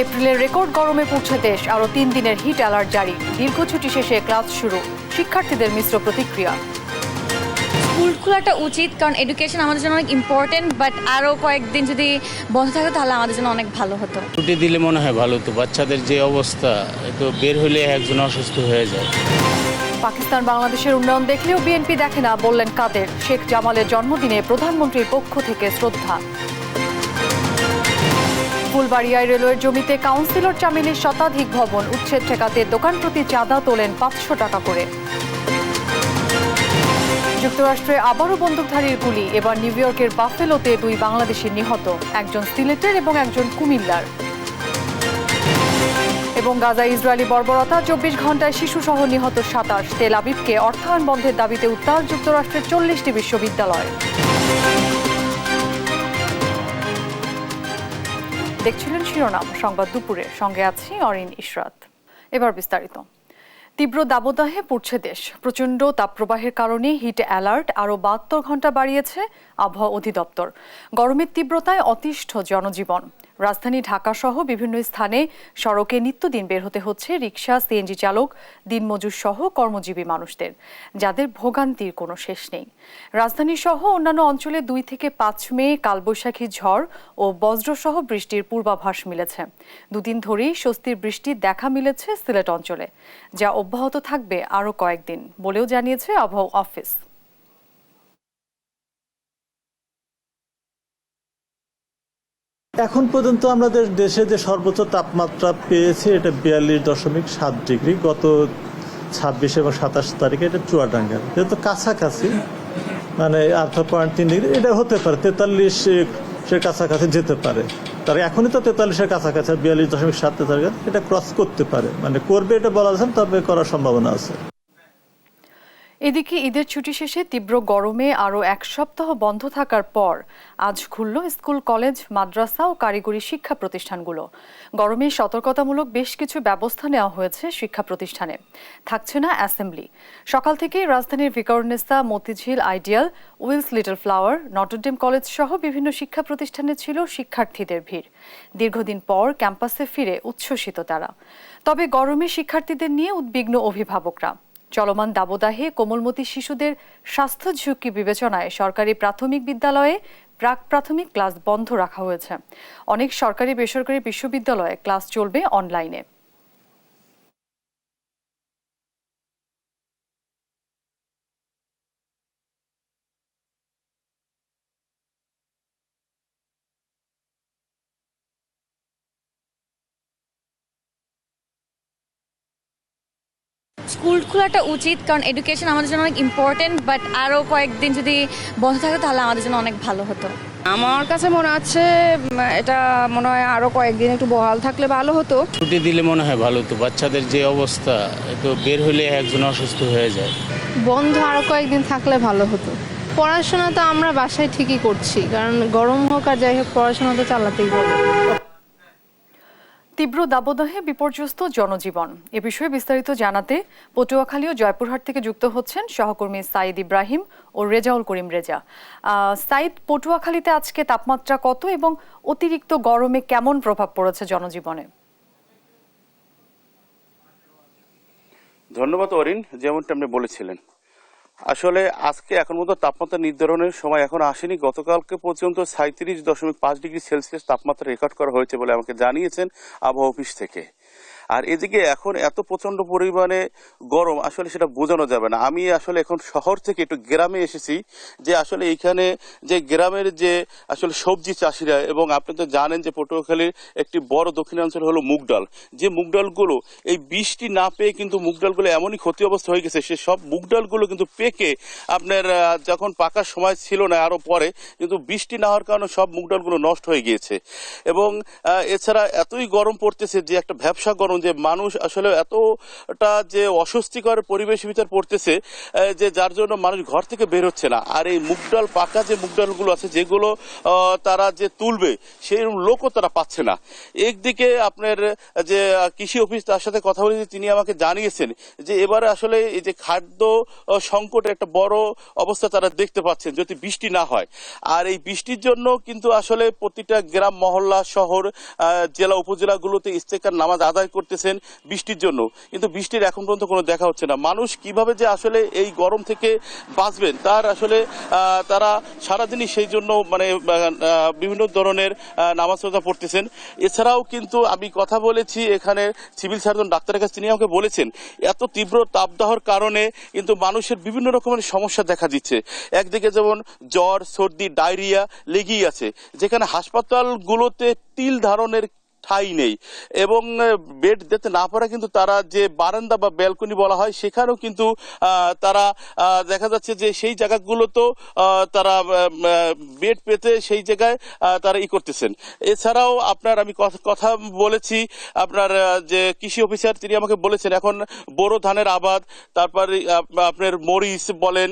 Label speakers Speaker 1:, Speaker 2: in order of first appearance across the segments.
Speaker 1: এপ্রিলের রেকর্ড গরমে পড়ছে দেশ, আরও 3 দিনের হিট অ্যালার্ট জারি। দীর্ঘ ছুটি শেষে ক্লাস শুরু, শিক্ষার্থীদের মিশ্র প্রতিক্রিয়া।
Speaker 2: স্কুল খোলাটা উচিত, কারণ এডুকেশন আমাদের জন্য অনেক ইম্পর্টেন্ট, বাট আরও কয়েকদিন যদি বন্ধ থাকে তাহলে আমাদের জন্য অনেক ভালো হতো।
Speaker 3: ছুটি দিলে মনে হয় ভালো হতো। বাচ্চাদের যে অবস্থা, তো বের হলে একজন অসুস্থ হয়ে যায়।
Speaker 1: পাকিস্তান বাংলাদেশের উন্নয়ন দেখলেও বিএনপি দেখে না, বললেন কাদের। শেখ জামালের জন্মদিনে প্রধানমন্ত্রীর পক্ষ থেকে শ্রদ্ধা। ফুলবাড়িয়ায় রেলওয়ের জমিতে কাউন্সিলর চামিনের শতাধিক ভবন উচ্ছেদ ঠেকাতে দোকান প্রতি চাঁদা তোলেন 500 টাকা করে। যুক্তরাষ্ট্রে আবারও বন্দুকধারীর গুলি, এবার নিউ ইয়র্কের বাফেলোতে 2 বাংলাদেশি নিহত, একজন সিলেটের এবং একজন কুমিল্লার। এবং গাজায় ইসরায়েলি বর্বরতা, 24 ঘন্টায় শিশুসহ নিহত 27। তেল আবিবকে অর্থায়ন বন্ধের দাবিতে উত্তাল যুক্তরাষ্ট্রের 40টি বিশ্ববিদ্যালয়। দেখছিলেন শিরোনাম সংবাদ দুপুরে, সঙ্গে আছি অরিন ইশরাত। এবার বিস্তারিত। তীব্র দাবদাহে পড়ছে দেশ। প্রচণ্ড তাপপ্রবাহের কারণে হিট অ্যালার্ট আরও 72 ঘন্টা বাড়িয়েছে আবহাওয়া অধিদপ্তর। গরমের তীব্রতায় অতিষ্ঠ জনজীবন। রাজধানী ঢাকাসহ বিভিন্ন স্থানে সড়কে নিত্যদিন বের হতে হচ্ছে রিকশা, সিএনজি চালক, দিনমজুর সহ কর্মজীবী মানুষদের, যাদের ভোগান্তির কোনো শেষ নেই। রাজধানী সহ অন্যান্য অঞ্চলে 2 থেকে 5 মে কালবৈশাখী ঝড় ও বজ্রসহ বৃষ্টির পূর্বাভাস মিলেছে। 2 দিন ধরেই স্বস্তির বৃষ্টির দেখা মিলেছে সিলেট অঞ্চলে, যা অব্যাহত থাকবে আরও কয়েকদিন বলেও জানিয়েছে আবহাওয়া অফিস।
Speaker 4: এখন পর্যন্ত আমাদের দেশে যে সর্বোচ্চ তাপমাত্রা পেয়েছে এটা 42.7 ডিগ্রি গত 26 এবং 27 তারিখে। এটা চুয়াডাঙ্গা, যেহেতু কাছাকাছি, মানে 8.3 ডিগ্রি, এটা হতে পারে 43-এর কাছাকাছি যেতে পারে। তার এখনই তো 43-এর কাছাকাছি, 42.7 তারিখ এটা ক্রস করতে পারে, মানে করবে এটা বলা যাচ্ছে, তবে করার সম্ভাবনা আছে।
Speaker 1: এদিকে ঈদের ছুটি শেষে তীব্র গরমে আরও 1 সপ্তাহ বন্ধ থাকার পর আজ খুলল স্কুল, কলেজ, মাদ্রাসা ও কারিগরি শিক্ষা প্রতিষ্ঠানগুলো। গরমে সতর্কতামূলক বেশ কিছু ব্যবস্থা নেওয়া হয়েছে শিক্ষা প্রতিষ্ঠানে। থাকছে না অ্যাসেম্বলি। সকাল থেকেই রাজধানীর Viqarunnisa, Motijheel, Ideal, Wills, Little Flower, Notre Dame college সহ বিভিন্ন শিক্ষা প্রতিষ্ঠানে ছিল শিক্ষার্থীদের ভিড়। দীর্ঘদিন পর ক্যাম্পাসে ফিরে উচ্ছ্বসিত তারা। তবে গরমে শিক্ষার্থীদের নিয়ে উদ্বিগ্ন অভিভাবকরা। চলমান দাবদাহে কোমলমতি শিশুদের স্বাস্থ্য ঝুঁকি বিবেচনায় সরকারি প্রাথমিক বিদ্যালয়ে প্রাক প্রাথমিক ক্লাস বন্ধ রাখা হয়েছে। অনেক সরকারি বেসরকারি বিশ্ববিদ্যালয়ে ক্লাস চলবে অনলাইনে।
Speaker 2: স্কুল খোলাটা উচিত, কারণ এডুকেশন আমাদের জন্য অনেক ইম্পর্টেন্ট, বাট আরও কয়েকদিন যদি বন্ধ থাকে তাহলে আমাদের জন্য অনেক ভালো হতো।
Speaker 5: আমার কাছে মনে হচ্ছে এটা মনে হয় আরো কয়েকদিন একটু বহাল থাকলে ভালো হতো।
Speaker 3: ছুটি দিলে মনে হয় ভালো হতো। বাচ্চাদের যে অবস্থা, তো বের হলে একজন অসুস্থ হয়ে যায়।
Speaker 6: বন্ধ আরো কয়েকদিন থাকলে ভালো হতো। পড়াশোনা তো আমরা বাসায় ঠিকই করছি, কারণ গরম হোক আর যাই হোক পড়াশোনা তো চালাতেই হবে।
Speaker 1: তীব্র দাবদাহে বিপর্যস্ত জনজীবন। এ বিষয়ে বিস্তারিত জানাতে পটুয়াখালী ও জয়পুরহাট থেকে যুক্ত হচ্ছেন সহকর্মী সাইদ ইব্রাহিম ও রেজাউল করিম রেজা। সাইদ, পটুয়াখালীতে আজকে তাপমাত্রা কত এবং অতিরিক্ত গরমে কেমন প্রভাব পড়েছে জনজীবনে?
Speaker 7: ধন্যবাদ অরিন। যেমনটা আপনি বলেছিলেন, আসলে আজকে এখন মতো তাপমাত্রা নির্ধারণের সময় এখন আসেনি। গতকালকে পর্যন্ত 37.5 ডিগ্রি সেলসিয়াস তাপমাত্রা রেকর্ড করা হয়েছে বলে আমাকে জানিয়েছেন আবহাওয়া অফিস থেকে। আর এদিকে এখন এত প্রচন্ড পরিমাণে গরম, আসলে সেটা বোঝানো যাবে না। আমি আসলে এখন শহর থেকে একটু গ্রামে এসেছি, যে আসলে এইখানে যে গ্রামের যে আসলে সবজি চাষিরা, এবং আপনি তো জানেন যে পটুয়াখালীর একটি বড় দক্ষিণাঞ্চল হলো মুগ ডাল। যে মুগ ডালগুলো এই বৃষ্টি না পেয়ে কিন্তু মুগ ডালগুলো এমনই ক্ষতি অবস্থা হয়ে গেছে, সে সব মুগ ডালগুলো কিন্তু পেকে আপনার যখন পাকার সময় ছিল না, আরো পরে কিন্তু বৃষ্টি না হওয়ার কারণে সব মুগ ডালগুলো নষ্ট হয়ে গিয়েছে। এবং এছাড়া এতই গরম পড়তেছে যে একটা ভ্যাপসা গরম যে মানুষ আসলে এতটা যে অস্বস্তিকর পরিবেশ ভিতর পড়তেছে যে যার জন্য মানুষ ঘর থেকে বের হচ্ছে না। আর এই মুগ ডাল, পাকা যে মুগ ডালগুলো আছে যেগুলো তারা যে তুলবে সেই লোকও তারা পাচ্ছে না। একদিকে আপনার যে কৃষি অফিস, তার সাথে কথা বলেছি, তিনি আমাকে জানিয়েছেন যে এবারে আসলে এই যে খাদ্য সংকটে একটা বড় অবস্থা তারা দেখতে পাচ্ছেন যদি বৃষ্টি না হয়। আর এই বৃষ্টির জন্য কিন্তু আসলে প্রতিটা গ্রাম, মহল্লা, শহর, জেলা, উপজেলাগুলোতে ইস্তেকার নামাজ আদায় করতেছেন বৃষ্টির জন্য, কিন্তু বৃষ্টির এখন পর্যন্ত কোনো দেখা হচ্ছে না। মানুষ কিভাবে যে আসলে এই গরম থেকে বাঁচবেন তার আসলে তারা সারাদিনই সেই জন্য মানে বিভিন্ন ধরনের নামাজ রোজা পড়তেছেন। এছাড়াও কিন্তু আমি কথা বলেছি এখানে সিভিল সার্জন ডাক্তারের কাছে, তিনি আমাকে বলেছেন এত তীব্র তাপদাহর কারণে কিন্তু মানুষের বিভিন্ন রকমের সমস্যা দেখা দিচ্ছে। একদিকে যেমন জ্বর, সর্দি, ডায়রিয়া লেগেই আছে, যেখানে হাসপাতালগুলোতে তিল ধারণের ঠাঁই নেই এবং বেড দিতে না পারা কিন্তু তারা যে বারান্দা বা ব্যালকনি বলা হয় সেখানেও কিন্তু তারা দেখা যাচ্ছে যে সেই জায়গাগুলোতেও তারা বেড পেতে সেই জায়গায় তারা করতেছেন। এছাড়াও আপনার আমি কথা বলেছি আপনার যে কৃষি অফিসার, তিনি আমাকে বলেছেন এখন বোরো ধানের আবাদ, তারপরে আপনার মরিচ বলেন,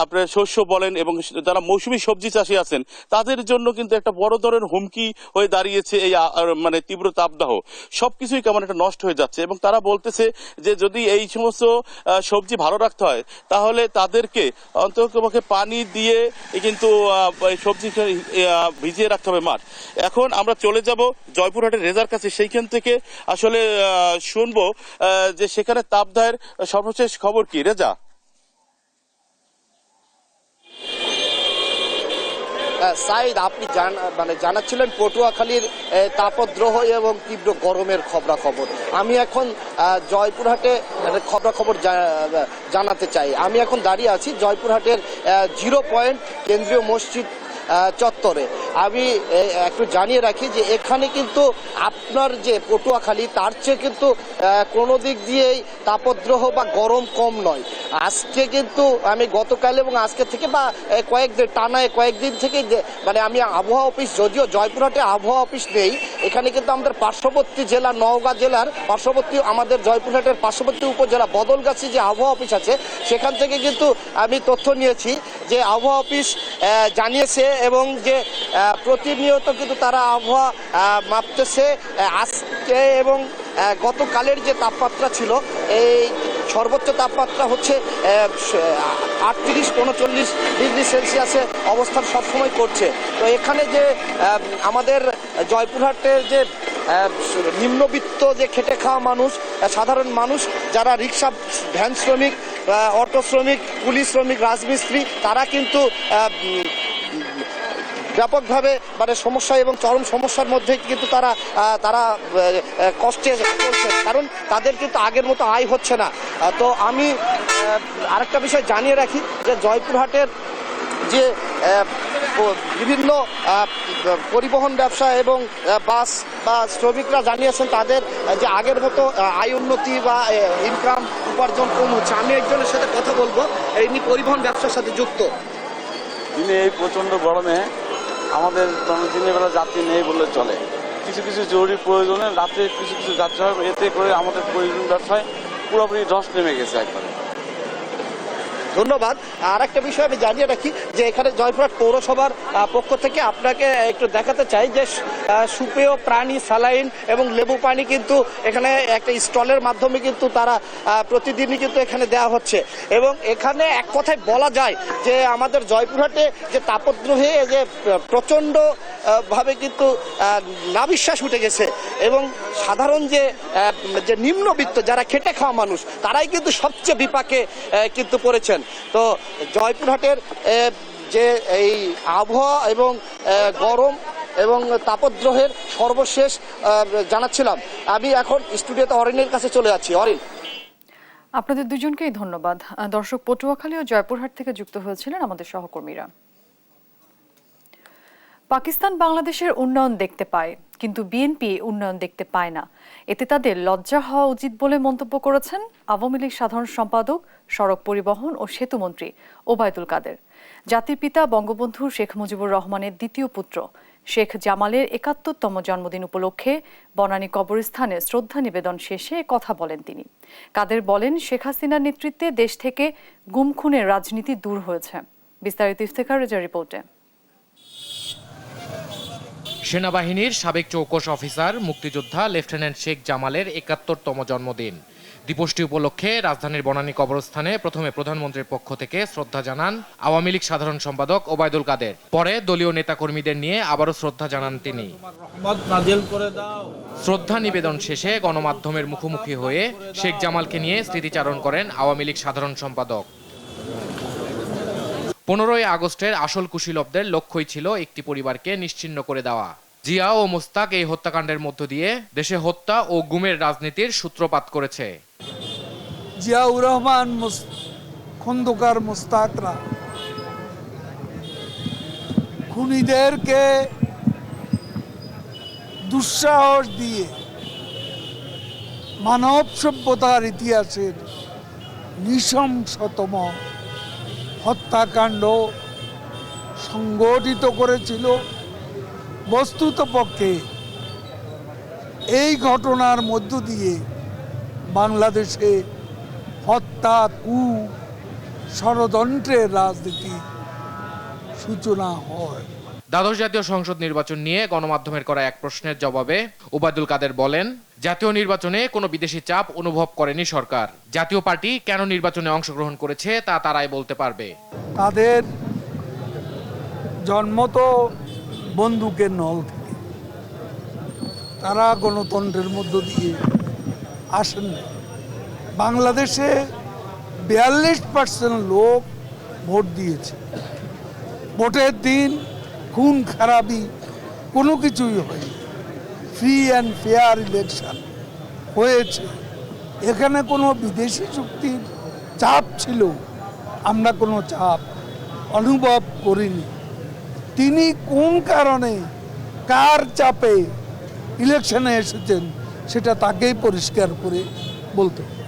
Speaker 7: আপনার শস্য বলেন এবং যারা মৌসুমী সবজি চাষি আছেন তাদের জন্য কিন্তু একটা বড় ধরনের হুমকি হয়ে দাঁড়িয়েছে এই মানে তীব্র তাপদাহ। সবকিছুই কেমন একটা নষ্ট হয়ে যাচ্ছে এবং তারা বলতেছে যে যদি এই সমস্ত সবজি ভালো রাখতে হয় তাহলে তাদেরকে অন্ততপক্ষে পানি দিয়ে কিন্তু সবজি ভিজিয়ে রাখতে হবে মাঠ। এখন আমরা চলে যাব জয়পুরহাটের রেজার কাছে, সেইখান থেকে আসলে শুনবো যে সেখানে তাপদাহের সর্বশেষ খবর কি। রেজা,
Speaker 8: সাইদ, আপনি জানাচ্ছিলেন পটুয়াখালীর তাপদ্রোহ এবং তীব্র গরমের খবরাখবর। আমি এখন জয়পুরহাটে খবরাখবর জানাতে চাই। আমি এখন দাঁড়িয়ে আছি জয়পুরহাটের 0 পয়েন্ট কেন্দ্রীয় মসজিদ চত্বরে। আমি একটু জানিয়ে রাখি যে এখানে কিন্তু আপনার যে পটুয়াখালী তার চেয়ে কিন্তু কোনো দিক দিয়েই তাপদ্রোহ বা গরম কম নয়। আজকে কিন্তু আমি গতকাল এবং আজকে থেকে বা কয়েকদিন টানায় কয়েকদিন থেকে মানে আমি আবহাওয়া অফিস, যদিও জয়পুরহাটে আবহাওয়া অফিস নেই, এখানে কিন্তু আমাদের পার্শ্ববর্তী জেলা নওগাঁ জেলার পার্শ্ববর্তী আমাদের জয়পুরহাটের পার্শ্ববর্তী উপজেলা বদলগাছি যে আবহাওয়া অফিস আছে সেখান থেকে কিন্তু আমি তথ্য নিয়েছি যে আবহাওয়া অফিস জানিয়েছে এবং যে প্রতিনিয়ত কিন্তু তারা আবহাওয়া মাপতেছে। আজকে এবং গতকালের যে তাপমাত্রা ছিল এই সর্বোচ্চ তাপমাত্রা হচ্ছে 38-39 ডিগ্রি সেলসিয়াসে অবস্থান সবসময় করছে। তো এখানে যে আমাদের জয়পুরহাটের যে নিম্নবিত্ত যে খেটে খাওয়া মানুষ, সাধারণ মানুষ যারা রিক্সা, ভ্যান শ্রমিক, অটো শ্রমিক, পুলিশ শ্রমিক, রাজমিস্ত্রি, তারা কিন্তু ব্যাপকভাবে মানে সমস্যা এবং চরম সমস্যার মধ্যে কিন্তু তারা কষ্টে চলছে, কারণ তাদের কিন্তু আগের মতো আয় হচ্ছে না। তো আমি আরেকটা বিষয় জানিয়ে রাখি যে জয়পুরহাটের যে বিভিন্ন পরিবহন ব্যবসা এবং বাস বা শ্রমিকরা জানিয়েছেন তাদের যে আগের মতো আয় উন্নতি বা ইনকাম উপার্জন কম হচ্ছে। আমি একজনের সাথে কথা বলবো, ইনি পরিবহন ব্যবসার সাথে যুক্ত।
Speaker 9: দিনে এই প্রচণ্ড গরমে আমাদের দিনের বেলা যাত্রী নেই বললে চলে। কিছু কিছু জরুরি প্রয়োজনে রাতে কিছু কিছু যাত্রী হয়, এতে করে আমাদের প্রয়োজন ব্যবসায় পুরোপুরি ধস নেমে গেছে একবারে।
Speaker 8: ধন্যবাদ। আর একটা বিষয় আমি জানিয়ে রাখি যে এখানে জয়পুরহাট পৌরসভার পক্ষ থেকে আপনাকে একটু দেখাতে চাই যে সুপেয় প্রাণী, স্যালাইন এবং লেবু পানি কিন্তু এখানে একটা স্টলের মাধ্যমে কিন্তু তারা প্রতিদিনই কিন্তু এখানে দেওয়া হচ্ছে। এবং এখানে এক কথায় বলা যায় যে আমাদের জয়পুরহাটে যে তাপদ্রোহে যে প্রচণ্ড ভাবে কিন্তু নাবিশ্বাস উঠে গেছে এবং সাধারণ যে নিম্নবিত্ত যারা খেটে খাওয়া মানুষ তারাই কিন্তু সবচেয়ে বিপাকে কিন্তু পড়েছেন। তো জয়পুরহাটের যে এই আবহাওয়া এবং গরম এবং তাপদ্রোহের সর্বশেষ জানাচ্ছিলাম। আমি এখন স্টুডিওতে অরিনের কাছে চলে যাচ্ছি। অরিন,
Speaker 1: আপনাদের দুজনকেই ধন্যবাদ। দর্শক, পটুয়াখালী ও জয়পুরহাট থেকে যুক্ত হয়েছিলেন আমাদের সহকর্মীরা। পাকিস্তান বাংলাদেশের উন্নয়ন দেখতে পায়, কিন্তু বিএনপি উন্নয়ন দেখতে পায় না। এতে তাদের লজ্জা হওয়া উচিত বলে মন্তব্য করেছেন আওয়ামী লীগ সাধারণ সম্পাদক, সড়ক পরিবহন ও সেতুমন্ত্রী ওবায়দুল কাদের। জাতির পিতা বঙ্গবন্ধু শেখ মুজিবুর রহমানের দ্বিতীয় পুত্র শেখ জামালের ৭১তম জন্মদিন উপলক্ষে বনানী কবরস্থানে শ্রদ্ধা নিবেদন শেষে কথা বলেন তিনি। কাদের বলেন, শেখ হাসিনার নেতৃত্বে দেশ থেকে গুম খুনের রাজনীতি দূর হয়েছে। বিস্তারিত ইফতেখার রেজার রিপোর্টে।
Speaker 10: সেনাবাহিনীর সাবেক চৌকস অফিসার মুক্তিযোদ্ধা লেফটেন্যান্ট শেখ জামালের ৭১তম জন্মদিন দিবসটি উপলক্ষে রাজধানীর বনানী কবরস্থানে প্রথমে প্রধানমন্ত্রীর পক্ষ থেকে শ্রদ্ধা জানান আওয়ামী লীগ সাধারণ সম্পাদক ওবায়দুল কাদের। পরে দলীয় নেতাকর্মীদের নিয়ে আবারও শ্রদ্ধা জানান তিনি। শ্রদ্ধা নিবেদন শেষে গণমাধ্যমের মুখোমুখি হয়ে শেখ জামালকে নিয়ে স্মৃতিচারণ করেন আওয়ামী লীগ সাধারণ সম্পাদক। ১৫ই আগস্টের আসল কুশীলবদের লক্ষ্যই ছিল একটি পরিবারকে নিশ্চিহ্ন করে দেওয়া। জিয়া ও মোস্তাক এই হত্যাকাণ্ডের মধ্য দিয়ে দেশে হত্যা ও গুমের রাজনীতির সূত্রপাত করেছে।
Speaker 11: জিয়াউর রহমান, খন্দকার, মোস্তাকরা খুনিদেরকে দুঃসাহস দিয়ে মানব সভ্যতার ইতিহাসের নৃশংসতম হত্যাকাণ্ড সংগঠিত করেছিল। বস্তুতপক্ষে এই ঘটনার মধ্য দিয়ে বাংলাদেশে হত্যা, কু, ষড়যন্ত্রের রাজনীতি সূচনা হয়।
Speaker 10: দ্বাদশ জাতীয় সংসদ নির্বাচন নিয়ে গণমাধ্যমের করা এক প্রশ্নের জবাবে ওবায়দুল কাদের বলেন, জাতীয় নির্বাচনে কোনো বিদেশি চাপ অনুভব করেনি সরকার। জাতীয় পার্টি কেন নির্বাচনে অংশগ্রহণ করেছে তা তারাই বলতে পারবে।
Speaker 11: তাদের জন্ম তো বন্দুকের নল থেকে, তারা গণতন্ত্রের মধ্য দিয়ে আসেন। বাংলাদেশে 42% লোক ভোট দিয়েছে। ভোটের দিন খুন খারাপি কোনো কিছুই হয়নি, ফ্রি অ্যান্ড ফেয়ার ইলেকশন হয়েছে। এখানে কোনো বিদেশি শক্তির চাপ ছিল, আমরা কোনো চাপ অনুভব করিনি। তিনি কোন কারণে কার চাপে ইলেকশনে এসেছেন সেটা তাকেই পরিষ্কার করে বলতে হবে।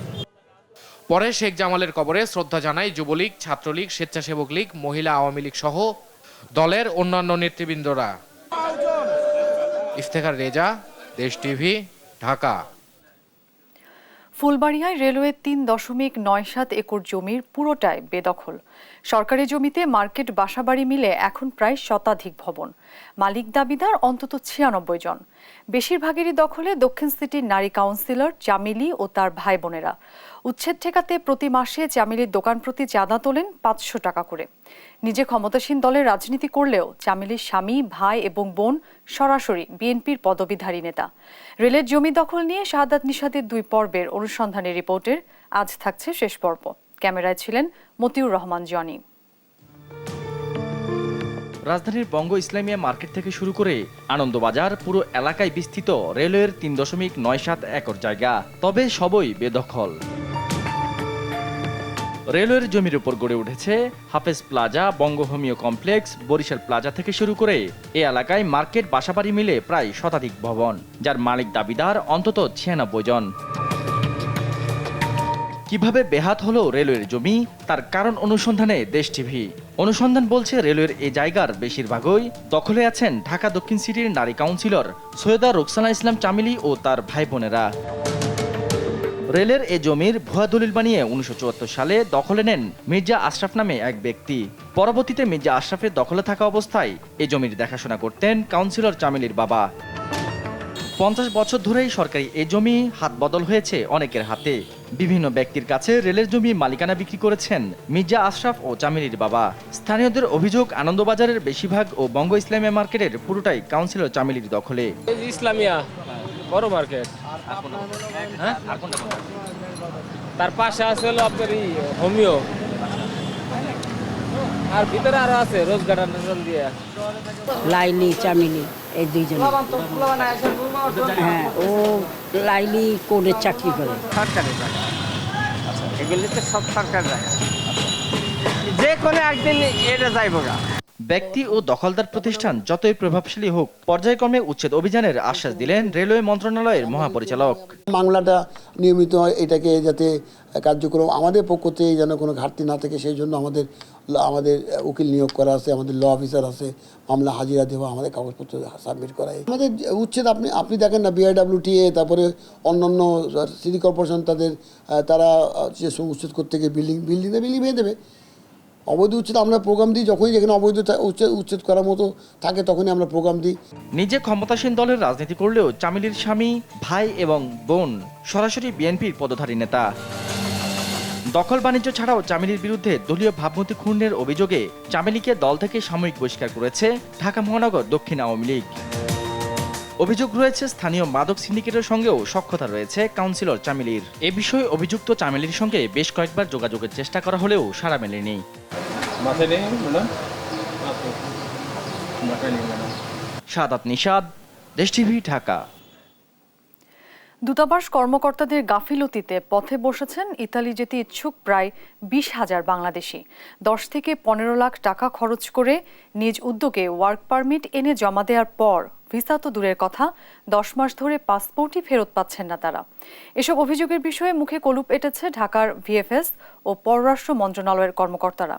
Speaker 10: পরে শেখ জামালের কবরে শ্রদ্ধা জানায় যুবলীগ, ছাত্রলীগ, স্বেচ্ছাসেবক লীগ, মহিলা আওয়ামী লীগ সহ দলের অন্যান্য নেতৃবৃন্দরা। ইফতেখার রেজা, দেশ টিভি, ঢাকা।
Speaker 1: ফুলবাড়িয়ায় রেলওয়ে ৩.৯৭ একর জমির পুরোটাই বেদখল। সরকারি জমিতে মার্কেট, বাসাবাড়ি মিলে এখন প্রায় শতাধিক ভবন। মালিক দাবিদার অন্তত ৯৬ জন। বেশিরভাগেরই দখলে দক্ষিণ সিটির নারী কাউন্সিলর চামেলি ও তার ভাই বোনেরা। উচ্ছেদ ঠেকাতে প্রতি মাসে চামেলির দোকান প্রতি চাঁদা তোলেন ৫০০ টাকা করে। নিজে ক্ষমতাসীন দলের রাজনীতি করলেও চামেলির স্বামী, ভাই এবং বোন সরাসরি বিএনপির পদবিধারী নেতা। রেলের জমি দখল নিয়ে শাহাদাত নিশাতের ২ পর্বের অনুসন্ধানী রিপোর্টের আজ থাকছে শেষ পর্ব। ক্যামেরায় ছিলেন মতিউর রহমান জনি।
Speaker 12: রাজধানীর বঙ্গ ইসলামিয়া মার্কেট থেকে শুরু করে আনন্দবাজার পুরো এলাকায় বিস্তৃত রেলওয়ের ৩.৯৭ একর জায়গা, তবে সবই বেদখল। রেলওয়ের জমির উপর গড়ে উঠেছে হাফেজ প্লাজা, বঙ্গ হোমিও কমপ্লেক্স, বরিশাল প্লাজা থেকে শুরু করে এ এলাকায় মার্কেট, বাসাবাড়ি মিলে প্রায় শতাধিক ভবন, যার মালিক দাবিদার অন্তত ৯৬ জন। কিভাবে বেহাত হলো রেলওয়ের জমি, তার কারণ অনুসন্ধানে দেশ টিভি। অনুসন্ধান বলছে, রেলওয়ের এই জায়গার বেশিরভাগই দখলে আছেন ঢাকা দক্ষিণ সিটির নারী কাউন্সিলর সৈয়দা রোকসানা ইসলাম চামেলি ও তার ভাই বোনেরা। রেলের এ জমির ভুয়া দলিল বানিয়ে ১৯৭৪ সালে দখলে নেন মির্জা আশরাফ নামে এক ব্যক্তি। পরবর্তীতে মির্জা আশরাফের দখলে থাকা অবস্থায় এ জমির দেখাশোনা করতেন কাউন্সিলর চামেলির বাবা। ৫০ বছর ধরেই সরকারি এ জমি হাত বদল হয়েছে অনেকের হাতে। বিভিন্ন ব্যক্তির কাছে রেলের জমি মালিকানা বিক্রি করেছেন মির্জা আশরাফ ও চামেলির বাবা। স্থানীয়দের অভিযোগ, আনন্দবাজারের বেশিরভাগ ও বঙ্গ ইসলামিয়া মার্কেটের পুরোটাই কাউন্সিলর চামেলির দখলে।
Speaker 13: ইসলামিয়া বড় মার্কেট, তার পাশে আছে হলো আপনার হোমিও, আর ভিতরে আরো আছে রোজ গার্ডেন দিয়ে
Speaker 14: লাইলি, চামেলি, এই দুইজন। হ্যাঁ, ও লাইলি কোর্টের চাকরি করে।
Speaker 13: সরকারি জায়গা, এগুলি তো সব সরকার জায়গা, যে কোনো একদিন এটা যাইব গা।
Speaker 12: ব্যক্তি ও দখলদার প্রতিষ্ঠান যতই প্রভাবশালী হোক পর্যায়ক্রমে উচ্ছেদ অভিযানের আশ্বাস দিলেন রেলওয়ে মন্ত্রণালয়ের মহাপরিচালক।
Speaker 15: মামলাটা নিয়মিত এটাকে যাতে কার্যক্রম আমাদের পক্ষ থেকে যেন কোনো ঘাটতি না থাকে সেই জন্য আমাদের উকিল নিয়োগ করা আছে, আমাদের ল অফিসার আছে, মামলা হাজিরা দেওয়া, আমাদের কাগজপত্র সাবমিট করা। আমাদের উচ্ছেদ আপনি দেখেন না, BIWTA তারপরে অন্যান্য সিটি কর্পোরেশন তারা যে উচ্ছেদ করতে গিয়ে বিল্ডিং ভেঙে দেবে। অবৈধ উচ্ছেদ আমরা প্রোগ্রাম দিই, যখনই যেখানে অবৈধ উচ্ছেদ করার মতো থাকে তখনই আমরা প্রোগ্রাম দিই।
Speaker 12: নিজে ক্ষমতাসীন দলের রাজনীতি করলেও চামেলির স্বামী, ভাই এবং বোন সরাসরি বিএনপির পদধারী নেতা। দখল বাণিজ্য ছাড়াও চামেলির বিরুদ্ধে দলীয় ভাবমূর্তি ক্ষুণ্ণের অভিযোগে চামেলিকে দল থেকে সাময়িক বহিষ্কার করেছে ঢাকা মহানগর দক্ষিণ আওয়ামী লীগ। অভিযোগ রয়েছে স্থানীয় মাদক সিন্ডিকেটের সঙ্গেও সখ্যতা রয়েছে কাউন্সিলর চামেলির। এ বিষয়ে অভিযুক্ত চামেলির সঙ্গে বেশ কয়েকবার যোগাযোগের চেষ্টা করা হলেও সাড়া মেলেনি। সাদাত নিশাদ, দেশ টিভি, ঢাকা।
Speaker 1: দূতাবাস কর্মকর্তাদের গাফিলতিতে পথে বসেছেন ইতালি যেতে ইচ্ছুক প্রায় 20,000 বাংলাদেশি। 10 থেকে 15 লাখ টাকা খরচ করে নিজ উদ্যোগে ওয়ার্ক পারমিট এনে জমা দেওয়ার পর ভিসা তো দূরের কথা, 10 মাস ধরে পাসপোর্টই ফেরত পাচ্ছেন না তারা। এসব অভিযোগের বিষয়ে মুখে কলুপ এঁটেছে ঢাকার VFS ও পররাষ্ট্র মন্ত্রণালয়ের কর্মকর্তারা।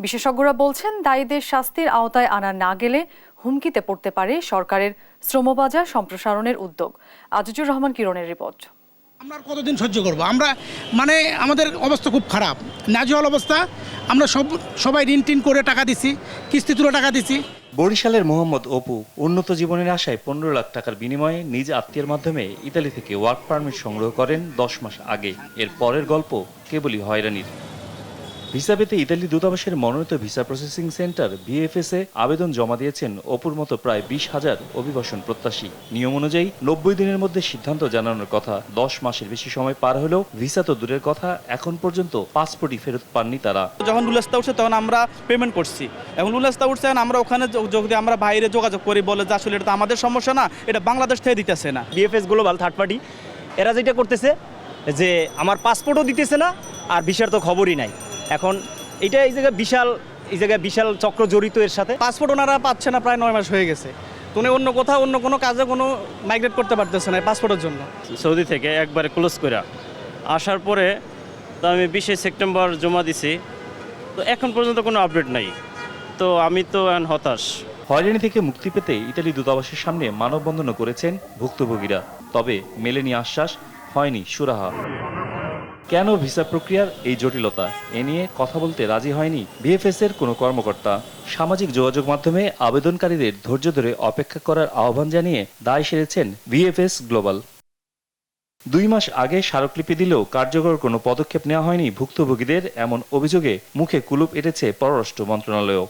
Speaker 1: বিশেষজ্ঞরা বলছেন, দায়ীদের শাস্তির আওতায় আনা না গেলে হুমকিতে পড়তে পারে সরকারের শ্রমবাজার সম্প্রসারণের উদ্যোগ। আজিজুর রহমান কিরণের রিপোর্ট।
Speaker 16: আমরা কতদিন সহ্য করব? আমাদের অবস্থা খুব খারাপ, নাজেহাল অবস্থা। আমরা সবাই ঋণ করে টাকা দিছি, কিস্তি তুলে টাকা দিছি।
Speaker 17: বরিশালের মোহাম্মদ অপু উন্নত জীবনের আশায় 15 লাখ টাকার বিনিময়ে নিজ আত্মীয়ের মাধ্যমে ইতালি থেকে ওয়ার্ক পারমিট সংগ্রহ করেন 10 মাস আগে। এর পরের গল্প কেবলই হয়রানির। ভিসা পেতে ইতালি দূতাবাসের মনোনীত ভিসা প্রসেসিং সেন্টার VFS এ আবেদন জমা দিয়েছেন অপুর মতো প্রায় 20,000 অভিবাসন প্রত্যাশী। নিয়ম অনুযায়ী 90 দিনের মধ্যে সিদ্ধান্ত জানানোর কথা। 10 মাসের বেশি সময় পার হলেও ভিসা তো দূরের কথা, এখন পর্যন্ত পাসপোর্টই ফেরত পাননি তারা।
Speaker 18: যখন লুলাস্তা উঠছে তখন আমরা পেমেন্ট করছি, এখন লুলাস্তা উঠছে আমরা ওখানে যদি আমরা বাইরে যোগাযোগ করি বলে যে আসলে এটা আমাদের সমস্যা না, এটা বাংলাদেশ থেকে দিতেছে না।
Speaker 19: VFS গ্লোবাল থার্ড পার্টি এরা যেটা করতেছে যে আমার পাসপোর্টও দিতেছে না আর ভিসার তো খবরই নাই। এখন এটা এই জায়গায় বিশাল চক্র জড়িত এর সাথে।
Speaker 18: পাসপোর্ট ওনারা পাচ্ছে না, প্রায় 9 মাস হয়ে গেছে। তো উনি অন্য কোনো কাজে মাইগ্রেট করতে পারতেছে না পাসপোর্টের জন্য।
Speaker 19: সৌদি থেকে একবারে ক্লোজ করে আসার পরে তো আমি 20 সেপ্টেম্বর জমা দিছি, তো এখন পর্যন্ত কোনো আপডেট নাই। তো আমি তো হতাশ।
Speaker 17: হয়রানি থেকে মুক্তি পেতে ইতালি দূতাবাসের সামনে মানববন্ধনও করেছেন ভুক্তভোগীরা। তবে মেলেনি আশ্বাস, হয়নি সুরাহা। কেন ভিসা প্রক্রিয়ার এই জটিলতা, এ নিয়ে কথা বলতে রাজি হয়নি VFS এর কোনো কর্মকর্তা। সামাজিক যোগাযোগ মাধ্যমে আবেদনকারীদের ধৈর্য ধরে অপেক্ষা করার আহ্বান জানিয়ে দায় সেরেছেন VFS গ্লোবাল। 2 মাস আগে স্মারকলিপি দিলেও কার্যকর কোনো পদক্ষেপ নেওয়া হয়নি ভুক্তভোগীদের, এমন অভিযোগে মুখে কুলুপ এঁটেছে পররাষ্ট্র মন্ত্রণালয়।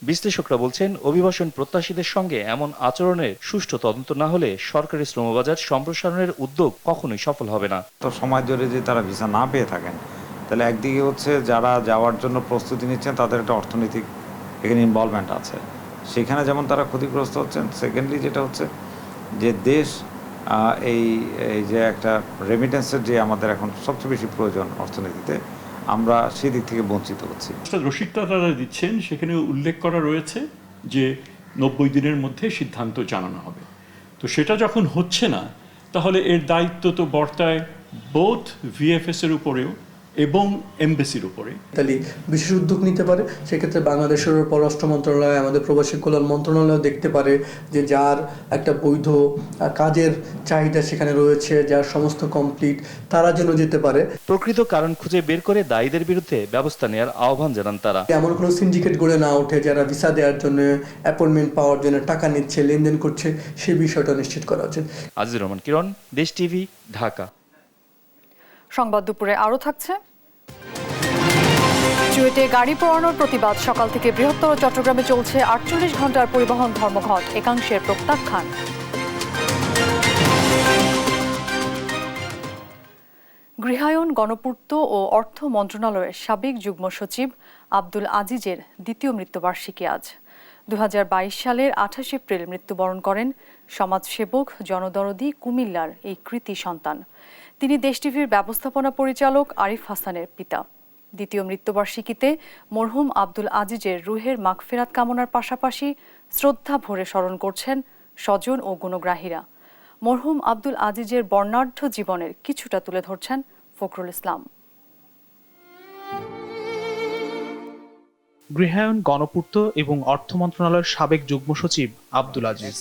Speaker 17: বিশ্লেষকরা বলছেন, অভিবাসন প্রত্যাশীদের সঙ্গে এমন আচরণের সুষ্ঠু তদন্ত না হলে সরকারি শ্রমবাজার সম্প্রসারণের উদ্যোগ কখনোই সফল হবে না।
Speaker 20: তো সময় ধরে যদি তারা ভিসা না পেয়ে থাকেন, তাহলে একদিকে হচ্ছে যারা যাওয়ার জন্য প্রস্তুতি নিচ্ছেন তাদের একটা অর্থনৈতিক এখানে ইনভলভমেন্ট আছে, সেখানে যেমন তারা ক্ষতিগ্রস্ত হচ্ছেন। সেকেন্ডলি যেটা হচ্ছে যে দেশ এই যে একটা রেমিটেন্সের যে আমাদের এখন সবচেয়ে বেশি প্রয়োজন অর্থনীতিতে, আমরা সেদিক থেকে বঞ্চিত হচ্ছি।
Speaker 21: রসিদটা তারা দিচ্ছেন, সেখানে উল্লেখ করা রয়েছে যে 90 দিনের মধ্যে সিদ্ধান্ত জানানো হবে। তো সেটা যখন হচ্ছে না, তাহলে এর দায়িত্ব তো বর্তায় বোথ VFS এর উপরেও এবং এমবেসির উপরে।
Speaker 22: ইতালি বিশেষ উদ্যোগ নিতে পারে, সেক্ষেত্রে বাংলাদেশের পররাষ্ট্র মন্ত্রণালয়, আমাদের প্রবাসী কল্যাণ মন্ত্রণালয় দেখতে পারে যে যার একটা বৈধ কাজের চাহিদা সেখানে রয়েছে, যার সমস্ত কমপ্লিট, তারা যেন যেতে পারে।
Speaker 17: প্রকৃত কারণ খুঁজে বের করে দায়ীদের বিরুদ্ধে ব্যবস্থা নেওয়ার আহ্বান জানান তারা।
Speaker 22: এমন কোনো সিন্ডিকেট গড়ে না ওঠে যারা ভিসা দেওয়ার জন্য, অ্যাপয়েন্টমেন্ট পাওয়ার জন্য টাকা নিচ্ছে, লেনদেন করছে, সেই বিষয়টা নিশ্চিত করা উচিত।
Speaker 17: আজিজুর রহমান কিরণ, দেশ টিভি, ঢাকা।
Speaker 1: সংবাদ দুপুরে আরও থাকছে। চুয়েটে গাড়ি পোড়ানোর প্রতিবাদ, সকাল থেকে বৃহত্তর চট্টগ্রামে চলছে 48 ঘন্টার পরিবহন ধর্মঘট, একাংশের প্রত্যাখ্যান। গৃহায়ন, গণপূর্ত ও অর্থ মন্ত্রণালয়ের সাবেক যুগ্ম সচিব আব্দুল আজিজের দ্বিতীয় মৃত্যুবার্ষিকী আজ। 2022 সালের 28 এপ্রিল মৃত্যুবরণ করেন সমাজসেবক, জনদরদি, কুমিল্লার এই কৃতি সন্তান। তিনি দেশ টিভির ব্যবস্থাপনা পরিচালক আরিফ হাসানের পিতা। দ্বিতীয় মৃত্যুবার্ষিকীতে মরহুম আব্দুল আজিজের রুহের মাগফিরাত কামনার পাশাপাশি শ্রদ্ধা ভরে স্মরণ করছেন স্বজন ও গুণগ্রাহীরা। মরহুম আব্দুল আজিজের বর্ণাঢ্য জীবনের কিছুটা তুলে ধরছেন ফখরুল ইসলাম।
Speaker 2: গৃহায়ন, গণপূর্ত এবং অর্থ মন্ত্রণালয়ের সাবেক যুগ্ম সচিব আব্দুল আজিজ।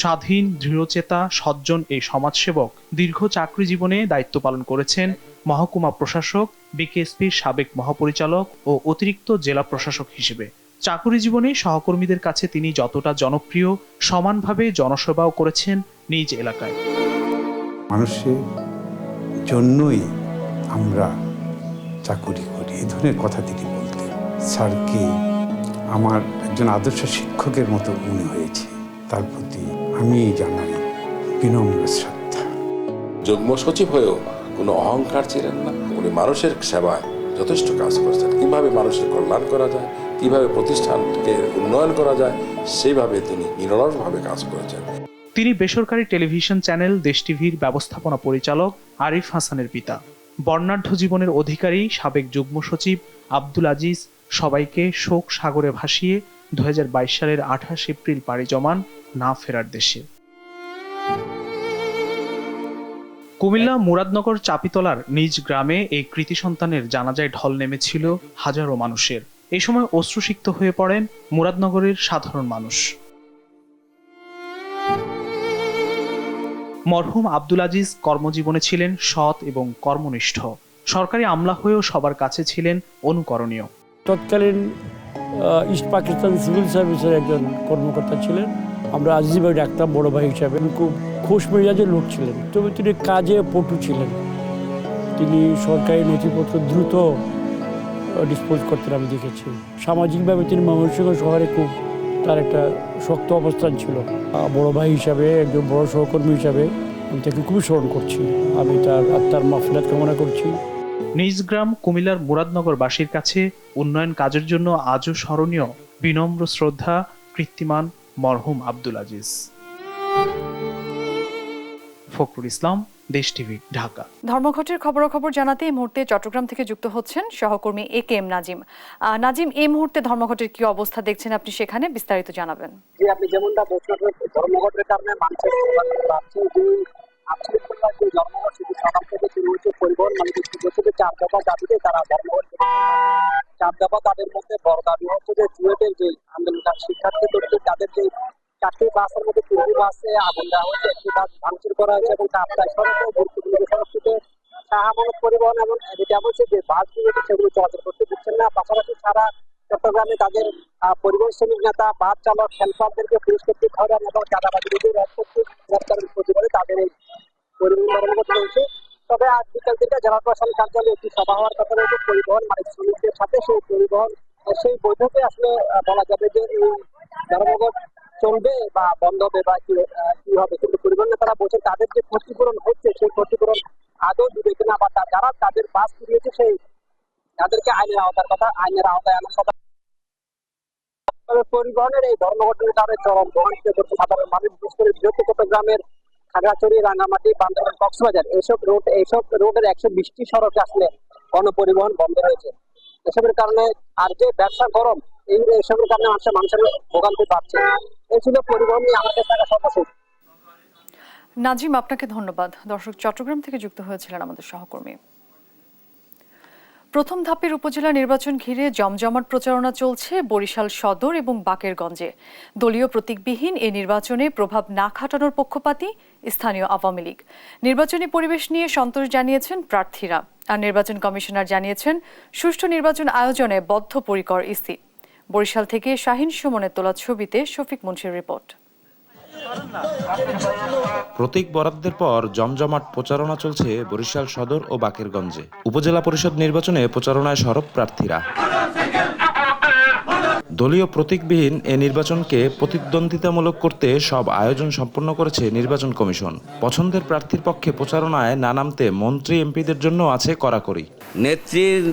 Speaker 2: স্বাধীন, দৃঢ়চেতা, সজ্জন এই সমাজসেবক দীর্ঘ চাকরি জীবনে দায়িত্ব পালন করেছেন মহকুমা প্রশাসক, বিকেএসপির সাবেক মহাপরিচালক ও অতিরিক্ত জেলা প্রশাসক হিসেবে। চাকরি জীবনে সহকর্মীদের কাছে তিনি যতটা জনপ্রিয়, সমানভাবে জনসেবাও করেছেন নিজ এলাকায়।
Speaker 4: মানুষের জন্যই আমরা চাকুরি করি, এই ধরনের কথা তিনি বলতেন। স্যারকে আমার একজন আদর্শ শিক্ষকের মতো মনে হয়েছে, তার প্রতি আমি জানাই বিনম্র শ্রদ্ধা।
Speaker 23: যুগ্ম সচিব হয়েও কোনো অহংকার ছিলেন না। উনি মানুষের সেবায় যথেষ্ট কাজ করেছেন। কিভাবে মানুষের কল্যাণ করা যায়, কিভাবে প্রতিষ্ঠানকে উন্নয়ন করা যায়, সেইভাবে তিনি নিরলসভাবে কাজ করেছেন।
Speaker 2: তিনি বেসরকারি টেলিভিশন চ্যানেল দেশ টিভির ব্যবস্থাপনা পরিচালক আরিফ হাসানের পিতা। বর্ণাঢ্য জীবনের অধিকারী সাবেক যুগ্ম সচিব আব্দুল আজিজ সবাইকে শোক সাগরে ভাসিয়ে 2022 সালের 28 এপ্রিল পাড়ি জমান না ফেরার দেশে। কুমিল্লা মুরাদনগর চাপিতলার নিজ গ্রামে এই কৃতি সন্তানের জানাজায় ঢল নেমেছিল হাজারো মানুষের। এই সময় অশ্রুসিক্ত হয়ে পড়েন মুরাদনগরের সাধারণ মানুষ। মরহুম আব্দুল আজিজ কর্মজীবনে ছিলেন সৎ এবং কর্মনিষ্ঠ। সরকারি আমলা হয়েও সবার কাছে ছিলেন অনুকরণীয়।
Speaker 24: তৎকালীন ইস্ট পাকিস্তান সিভিল সার্ভিসের একজন কর্মকর্তা ছিলেন। আমরা আজিজ ভাই ডাকতাম বড় ভাই হিসাবে। খুব খোশ মেজাজের লোক ছিলেন, তবে তিনি কাজে পটু ছিলেন। তিনি সরকারি নথিপত্র দ্রুত ডিসপোজ করতেন আমি দেখেছি। সামাজিকভাবে তিনি ময়মনসিংহ শহরে খুব তার একটা শক্ত অবস্থান ছিল। বড় ভাই হিসাবে, একজন বড় সহকর্মী হিসাবে আমি তাকে খুবই স্মরণ করছি। আমি তার আত্মার মাগফিরাত কামনা করছি।
Speaker 2: নিজ গ্রাম কুমিল্লার মুরাদনগরবাসীর কাছে উন্নয়ন কাজের জন্য আজও স্মরণীয় বিনম্র শ্রদ্ধা কীর্তিমান মরহুম আব্দুল আজিজ। ফখরুল ইসলাম, দেশ টিভি, ঢাকা।
Speaker 1: ধর্মঘটের খবরাখবর জানাতে এই মুহূর্তে চট্টগ্রাম থেকে যুক্ত হচ্ছেন সহকর্মী একেএম নাজিম। নাজিম, এই মুহূর্তে ধর্মঘটের কি অবস্থা দেখছেন আপনি, সেখানে বিস্তারিত জানাবেন।
Speaker 25: যে আপনি যেমনটা বলছেন, ধর্মঘটের কারণে মানুষের ধর্মঘট শুধু সকাল থেকে শুরু হয়েছে। পরিবহন মালিক বলছে 4 দফা দাবিতে তারা ধর্মঘট। 4 দফা তাদের মধ্যে বড় দাবি হচ্ছে যে চুয়েটের যে আন্দোলনকারী শিক্ষার্থী তাদের যে 4টি বাসের মধ্যে 3টি বাসে আগুন দেওয়া হয়েছে, 1টি বাস ভাঙচুর করা হয়েছে এবং কাপ্তাই সড়কে গুরুত্বপূর্ণ সড়কটিতে শাহামানত পরিবহন এবং যেটা বলছে যে বাসগুলো সেগুলো চলাচল করতে দিচ্ছেন না। পাশাপাশি সারা চট্টগ্রামে তাদের পরিবহন শ্রমিক নেতা, বাস চালক, হেল্পারদেরকে পুলিশ কর্তৃক হয়রান এবং চাঁদাবাজি গ্রেপ্তারের প্রতিবাদে তাদের এই পরিবহন ধর্মঘট চলছে। তবে আজ বিকাল থেকে জেলা প্রশাসন কার্যালয়ে একটি সভা হওয়ার কথা রয়েছে পরিবহন মালিক শ্রমিকদের সাথে। সেই বৈঠকে আসলে বলা যাবে যে এই ধর্মঘট চলবে বা বন্ধ হবে বা কি হবে, কিন্তু পরিবহন নেতারা বলছেন তাদের যে ক্ষতিপূরণ হচ্ছে সেই ক্ষতিপূরণ আদৌ দিবে কিনা বা যারা তাদের বাস কিনেছে সেই তাদেরকে আইনের আওতায় আনার কথা। পরিবহনের এই ধর্মঘটের কারণে চরম ভোগান্তিতে পড়ছে সাধারণ মানুষ, বিশেষ করে বৃহত্তর চট্টগ্রামের খাগড়াছড়ি, রাঙ্গামাটি, বান্দরবান, কক্সবাজার এইসব রোডের 120টি সড়কে আসলে গণপরিবহন বন্ধ রয়েছে। এসবের কারণে আর যে ব্যবসা গরম, এইসবের কারণে মানুষের ভোগান্তি বাড়ছে। এই ছিল পরিবহন নিয়ে আমাদের থাকা সর্বশেষ।
Speaker 1: নাজিম, আপনাকে ধন্যবাদ। দর্শক, চট্টগ্রাম থেকে যুক্ত হয়েছিলেন আমাদের সহকর্মী। প্রথম ধাপের উপজেলা নির্বাচন ঘিরে জমজমাট প্রচারণা চলছে বরিশাল সদর এবং বাকেরগঞ্জে। দলীয় প্রতীকবিহীন এই নির্বাচনে প্রভাব না খাটানোর পক্ষপাতী স্থানীয় আওয়ামী লীগ। নির্বাচনী পরিবেশ নিয়ে সন্তোষ জানিয়েছেন প্রার্থীরা, আর নির্বাচন কমিশনার জানিয়েছেন সুষ্ঠু নির্বাচন আয়োজনে বদ্ধপরিকর ইসি। বরিশাল থেকে শাহিন সুমনের তোলা ছবিতে শফিক মুন্সির রিপোর্ট।
Speaker 26: প্রতীক বরাদ্দের পর জমজমাট প্রচারণা চলছে বরিশাল সদর ও বাকেরগঞ্জে। উপজেলা পরিষদ নির্বাচনে প্রচারণায় সরব প্রার্থীরা। দলীয় প্রতীকবিহীন এ নির্বাচনকে প্রতিদ্বন্দ্বিতামূলক করতে সব আয়োজন সম্পন্ন করেছে নির্বাচন কমিশন। পছন্দের প্রার্থীর পক্ষে প্রচারণায় না নামতে মন্ত্রী এমপিদের জন্য আছে কড়াকড়ি।
Speaker 27: নেত্রীর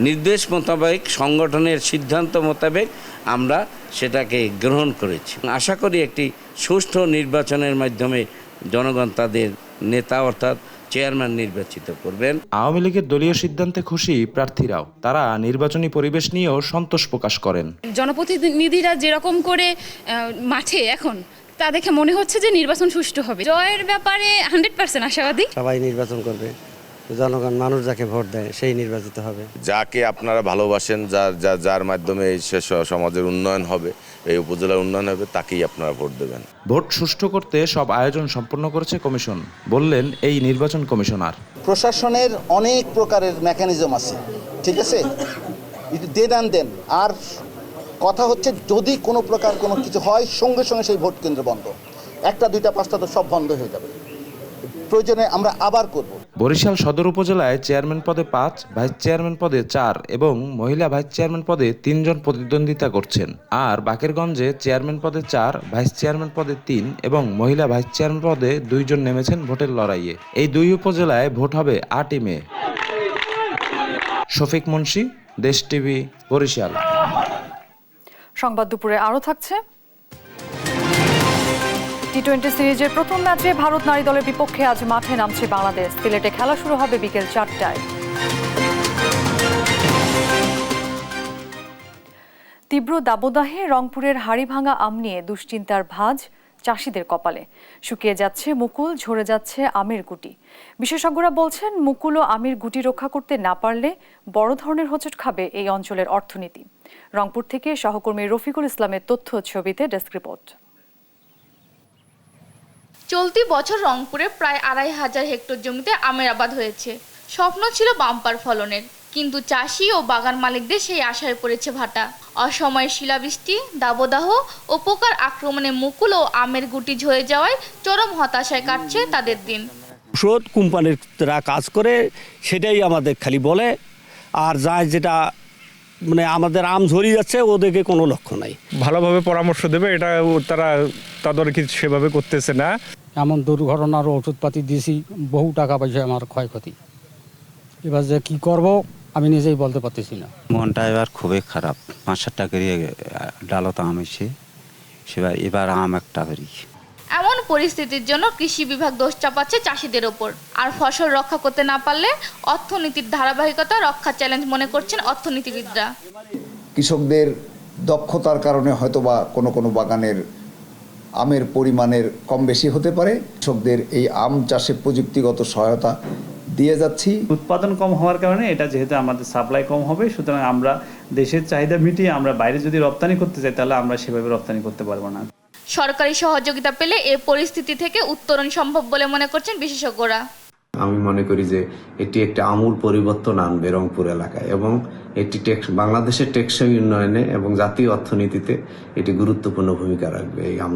Speaker 27: নির্দেশ মোতাবেক, সংগঠনের সিদ্ধান্ত মোতাবেক আমরা সেটাকে গ্রহণ করেছি। আশা করি একটি সুষ্ঠু নির্বাচনের মাধ্যমে জনগণ তাদের নেতা অর্থাৎ চেয়ারম্যান নির্বাচিত করবেন।
Speaker 26: আওয়ামী লীগের দলীয় সিদ্ধান্তে খুশি প্রার্থীরাও। তারা নির্বাচনী পরিবেশ নিয়েও সন্তোষ প্রকাশ করেন।
Speaker 3: জনপ্রতিনিধিরা যেরকম করে মাঠে এখন, তা দেখে মনে হচ্ছে যে নির্বাচন সুষ্ঠু হবে। জয়ের ব্যাপারে 100% আশাবাদী।
Speaker 5: সবাই নির্বাচন করবে, জনগণ মানুষ যাকে ভোট দেয় সেই নির্বাচিত হবে।
Speaker 6: যাকে আপনারা ভালোবাসেন, যার মাধ্যমে এই সমাজের উন্নয়ন হবে, এই উপজেলার উন্নয়ন হবে, তাকেই আপনারা ভোট দেবেন।
Speaker 26: ভোট সুষ্ঠু করতে সব আয়োজন সম্পন্ন করেছে কমিশন, বললেন এই নির্বাচন কমিশনার।
Speaker 7: প্রশাসনের অনেক প্রকারের মেকানিজম আছে, ঠিক আছে, দেন আর কথা হচ্ছে যদি কোনো প্রকার কোনো কিছু হয় সঙ্গে সঙ্গে সেই ভোট কেন্দ্র বন্ধ, 1টা 2টা 5টা তো সব বন্ধ হয়ে যাবে, প্রয়োজনে আমরা আবার করব।
Speaker 26: বরিশাল সদর উপজেলায় চেয়ারম্যান পদে 5, ভাইস চেয়ারম্যান পদে 4 এবং মহিলা ভাইস চেয়ারম্যান পদে 3 জন প্রতিদ্বন্দ্বিতা করছেন। আর বাকেরগঞ্জে চেয়ারম্যান পদে 4, ভাইস চেয়ারম্যান পদে 3 এবং মহিলা ভাইস চেয়ারম্যান পদে 2 জন নেমেছেন ভোটের লড়াইয়ে। এই 2 উপজেলায় ভোট হবে 8ই মে। শফিক মুন্সি, দেশ টিভি, বরিশাল।
Speaker 1: সংবাদ দুপুরে আরও থাকছে। টি-20 সিরিজের প্রথম ম্যাচে ভারত নারী দলের বিপক্ষে আজ মাঠে নামছে বাংলাদেশ। সিলেটে খেলা শুরু হবে বিকেল 4টায়। তীব্র দাবদাহে রংপুরের হাড়িভাঙা আম নিয়ে দুশ্চিন্তার ভাঁজ চাষিদের কপালে। শুকিয়ে যাচ্ছে মুকুল, ঝরে যাচ্ছে আমের গুটি। বিশেষজ্ঞরা বলছেন, মুকুল ও আমের গুটি রক্ষা করতে না পারলে বড় ধরনের হোঁচট খাবে এই অঞ্চলের অর্থনীতি। রংপুর থেকে সহকর্মী রফিকুল ইসলামের তথ্য ছবিতে ডেস্ক রিপোর্ট।
Speaker 8: চলতি বছর রংপুরে প্রায় 2500 হেক্টর জমিতে আমের আবাদ হয়েছে। স্বপ্ন ছিল বাম্পার ফলনের, কিন্তু চাষি ও বাগান মালিকদের সেই আশায় পড়েছে ভাটা। অসময়ে শিলাবৃষ্টি, দাবদাহ ও পোকার আক্রমণে মুকুল ও আমের গুটি ঝরে যাওয়ায় চরম হতাশায় কাটছে তাদের দিন।
Speaker 5: ওষুধ কোম্পানিরা কাজ করে সেটাই আমাদের খালি বলে, আর যায় যেটা মানে আমাদের আম ঝরিয়ে যাচ্ছে ওদেরকে কোনো লক্ষ্য নাই।
Speaker 9: ভালোভাবে পরামর্শ দেবে, এটা তারা তদারকি সেভাবে করতেছে না।
Speaker 24: এমন দুর্ঘটনার ওষুধপাতি দিয়েছি, বহু টাকা পয়সা আমার ক্ষয়ক্ষতি। এবার যে কি করব আমি নিজেই বলতে পারতেছি না।
Speaker 5: মনটা এবার খুবই খারাপ। 5-7 টাকা ডালত আম এসে সেবার এবার আম একটা বেরি।
Speaker 8: এমন পরিস্থিতির জন্য কৃষি বিভাগ দোষ চাপাচ্ছে চাষিদের ওপর। আর ফসল রক্ষা করতে না পারলে অর্থনীতির ধারাবাহিকতা রক্ষা চ্যালেঞ্জ মনে করছেন অর্থনীতিবিদরা।
Speaker 11: কৃষকদের দক্ষতার কারণে হয়তোবা কোনো বাগানের আমের পরিমাণের কম বেশি হতে পারে। কৃষকদের এই আম চাষে প্রযুক্তিগত সহায়তা দিয়ে যাচ্ছি।
Speaker 18: উৎপাদন কম হওয়ার কারণে এটা যেহেতু আমাদের সাপ্লাই কম হবে, সুতরাং আমরা দেশের চাহিদা মিটিয়ে আমরা বাইরে যদি রপ্তানি করতে চাই তাহলে আমরা সেভাবে রপ্তানি করতে পারবো না।
Speaker 8: সরকারি সহযোগিতা পেলে এ পরিস্থিতি থেকে উত্তরণ সম্ভব বলে মনে করছেন বিশেষজ্ঞরা।
Speaker 5: আমি মনে করি যে এটি একটা আমূল পরিবর্তন আনবে রংপুর এলাকায় এবং এটি বাংলাদেশের টেকসই উন্নয়নে এবং জাতীয় অর্থনীতিতে এটি গুরুত্বপূর্ণ ভূমিকা রাখবে। এই আম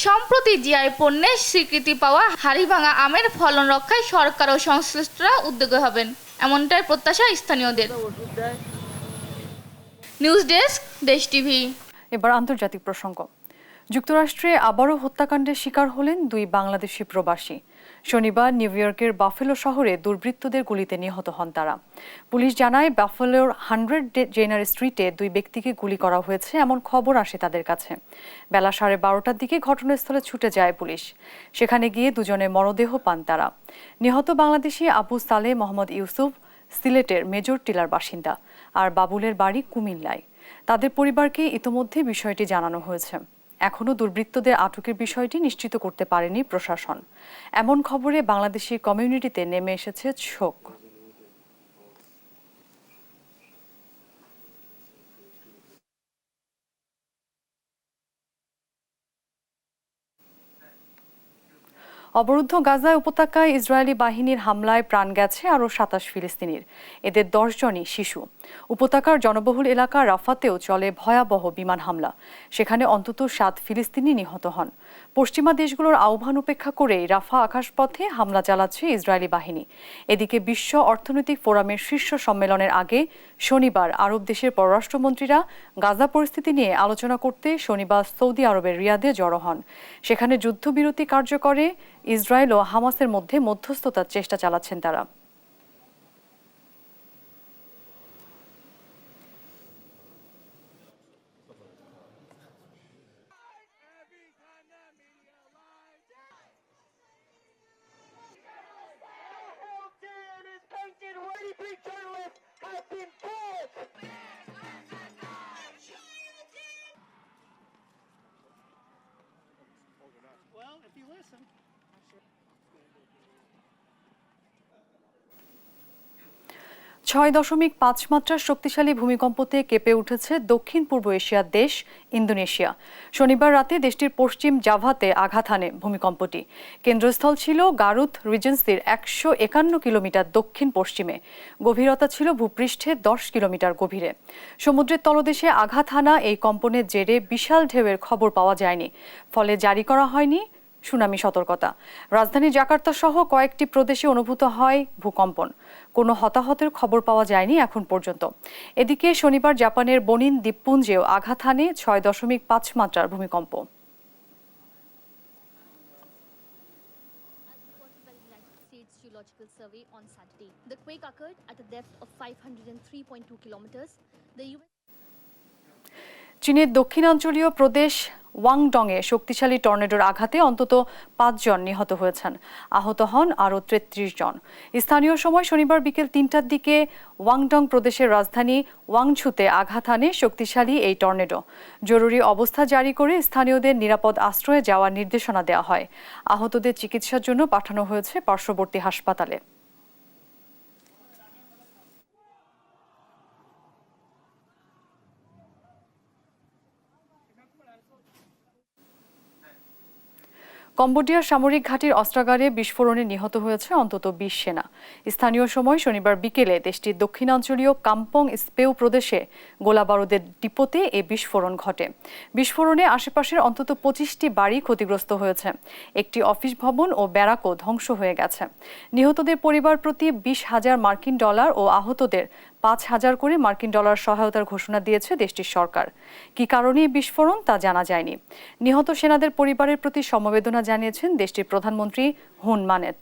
Speaker 8: সম্প্রতি জিআই পণ্যের স্বীকৃতি পাওয়া হাড়িভাঙা আমের ফলন রক্ষায় সরকার ও সংশ্লিষ্টরা উদ্যোগী হবেন, এমনটাই প্রত্যাশা স্থানীয়দের। নিউজ ডেস্ক, দেশ টিভি।
Speaker 1: এবার আন্তর্জাতিক প্রসঙ্গ। যুক্তরাষ্ট্রে আবারও হত্যাকাণ্ডের শিকার হলেন 2 বাংলাদেশি প্রবাসী। শনিবার নিউ ইয়র্কের বাফেলো শহরে দুর্বৃত্তদের গুলিতে নিহত হন তারা। পুলিশ জানায়, বাফেলোর 100 জেনার স্ট্রিটে 2 ব্যক্তিকে গুলি করা হয়েছে এমন খবর আসে তাদের কাছে। বেলা 12:30টার দিকে ঘটনাস্থলে ছুটে যায় পুলিশ। সেখানে গিয়ে 2 জনের মরদেহ পান তারা। নিহত বাংলাদেশি আবু সালেহ মোহাম্মদ ইউসুফ সিলেটের মেজর টিলার বাসিন্দা, আর বাবুলের বাড়ি কুমিল্লায়। তাদের পরিবারকে ইতোমধ্যে বিষয়টি জানানো হয়েছে। এখনও দুর্বৃত্তদের আটকের বিষয়টি নিশ্চিত করতে পারেনি প্রশাসন। এমন খবরে বাংলাদেশি কমিউনিটিতে নেমে এসেছে শোক। অবরুদ্ধ গাজা উপত্যকায় ইসরায়েলি বাহিনীর হামলায় প্রাণ গেছে আরও 27 ফিলিস্তিনির। এদের 10 জনই শিশু। উপত্যকার জনবহুল এলাকা রাফাতেও চলে ভয়াবহ বিমান হামলা। সেখানে অন্তত 7 ফিলিস্তিনি নিহত হন। পশ্চিমা দেশগুলোর আহ্বান উপেক্ষা করে রাফা আকাশপথে হামলা চালাচ্ছে ইসরায়েলি বাহিনী। এদিকে বিশ্ব অর্থনৈতিক ফোরামের শীর্ষ সম্মেলনের আগে শনিবার আরব দেশের পররাষ্ট্রমন্ত্রীরা গাজা পরিস্থিতি নিয়ে আলোচনা করতে শনিবার সৌদি আরবের রিয়াদে জড়ো হন। সেখানে যুদ্ধবিরতি কার্যকরে ইসরায়েল ও হামাসের মধ্যে মধ্যস্থতার চেষ্টা চালাচ্ছেন তারা। 6.5 মাত্রার শক্তিশালী ভূমিকম্পতে কেঁপে উঠেছে দক্ষিণ পূর্ব এশিয়ার দেশ ইন্দোনেশিয়া। শনিবার রাতে দেশটির পশ্চিম জাভাতে আঘাত হানে ভূমিকম্পটি। কেন্দ্রস্থল ছিল গারুথ রিজেন্সির 151 কিলোমিটার দক্ষিণ পশ্চিমে। গভীরতা ছিল ভূপৃষ্ঠে 10 কিলোমিটার গভীরে। সমুদ্রের তলদেশে আঘাত হানা এই কম্পনের জেরে বিশাল ঢেউয়ের খবর পাওয়া যায়নি, ফলে জারি করা হয়নি সুনামি সতর্কতা। রাজধানী জাকার্তা সহ কয়েকটি প্রদেশে অনুভূত হয় ভূকম্পন। কোনো হতাহতের খবর পাওয়া যায়নি এখন পর্যন্ত। এদিকে শনিবার জাপানের বনিন দ্বীপপুঞ্জেও আঘাত হানে 6.5 মাত্রার ভূমিকম্প।
Speaker 10: Geological survey on Saturday. The quake occurred at a depth of 503.2 kilometers. The US
Speaker 1: চীনের দক্ষিণাঞ্চলীয় প্রদেশ ওয়াংডংয়ে শক্তিশালী টর্নেডোর আঘাতে অন্তত 5 জন নিহত হয়েছেন। আহত হন আরও 33 জন। স্থানীয় সময় শনিবার বিকেল 3টার দিকে ওয়াংডং প্রদেশের রাজধানী ওয়াংছুতে আঘাত হানে শক্তিশালী এই টর্নেডো। জরুরি অবস্থা জারি করে স্থানীয়দের নিরাপদ আশ্রয়ে যাওয়ার নির্দেশনা দেওয়া হয়। আহতদের চিকিৎসার জন্য পাঠানো হয়েছে পার্শ্ববর্তী হাসপাতালে। কম্বোডিয়ার সামরিক ঘাঁটির অস্ত্রাগারে বিস্ফোরণে নিহত হয়েছে অন্তত 20 সেনা। স্থানীয় সময় শনিবার বিকেলে দেশটির দক্ষিণাঞ্চলীয় কাম্পং স্পেউ প্রদেশে গোলাবারুদের ডিপোতে এই বিস্ফোরণ ঘটে। বিস্ফোরণে আশেপাশের অন্তত 25টি বাড়ি ক্ষতিগ্রস্ত হয়েছে। একটি অফিস ভবন ও ব্যারাকও ধ্বংস হয়ে গেছে। নিহতদের পরিবার প্রতি 20,000 মার্কিন ডলার ও আহতদের 5,000 করে মার্কিন ডলার সহায়তার ঘোষণা দিয়েছে দেশটির সরকার। কী কারণে এই বিস্ফোরণ তা জানা যায়নি। নিহত সেনাদের পরিবারের প্রতি সমবেদনা জানিয়েছেন দেশটির প্রধানমন্ত্রী হুন মানেট।